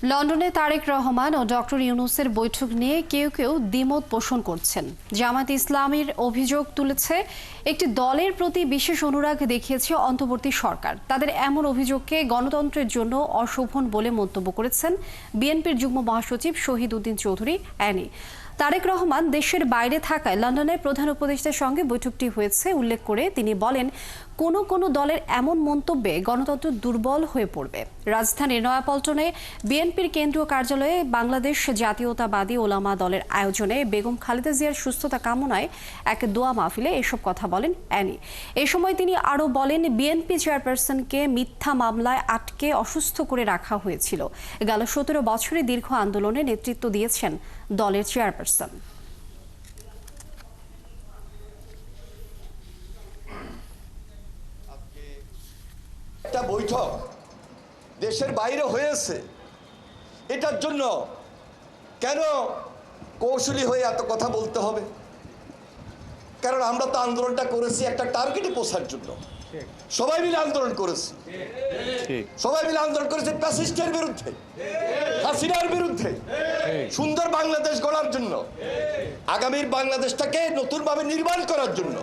লন্ডনে তারেক রহমান ও ডক্টর ইউনূসের বৈঠক নিয়ে কেউ কেউ দ্বিমত পোষণ করছেন। জামায়াতে ইসলামীর অভিযোগ তুলেছে, একটি দলের প্রতি বিশেষ অনুরাগ দেখিয়েছে অন্তর্বর্তী সরকার। তাদের এমন অভিযোগকে গণতন্ত্রের জন্য অশোভন বলে মন্তব্য করেছেন বিএনপির যুগ্ম মহাসচিব শহীদ উদ্দিন চৌধুরী অ্যানি। তারেক রহমান দেশের বাইরে থাকায় লন্ডনে প্রধান উপদেষ্টার সঙ্গে বৈঠকটি হয়েছে উল্লেখ করে তিনি বলেন, কোনো দলের এমন মন্তব্যে গণতন্ত্র দুর্বল হয়ে পড়বে। রাজধানীর নয়াপল্টনে বিএনপির কেন্দ্রীয় কার্যালয়ে বাংলাদেশ জাতীয়তাবাদী ওলামা দলের আয়োজনে বেগম খালেদা জিয়ার সুস্থতা কামনায় এক দোয়া মাহফিলে এসব কথা বলেন অ্যানি। এ সময় তিনি আরও বলেন, বিএনপি চেয়ারপারসনকে মিথ্যা মামলায় আটকে অসুস্থ করে রাখা হয়েছিল। গেল 17 বছরে দীর্ঘ আন্দোলনে নেতৃত্ব দিয়েছেন দলের চেয়ারপারসন। একটা বৈঠক দেশের বাইরে হয়েছে, এটার জন্য কেন কৌশলী হয়ে এত কথা বলতে হবে? কারণ আমরা তো আন্দোলনটা করেছি একটা টার্গেটে পৌঁছার জন্য। সবাই মিলে আন্দোলন করেছি, সবাই মিলে আন্দোলন করেছে ফ্যাসিস্টের বিরুদ্ধে, হাসিনার বিরুদ্ধে, সুন্দর বাংলাদেশ গড়ার জন্য, আগামীর বাংলাদেশটাকে নতুনভাবে নির্মাণ করার জন্য।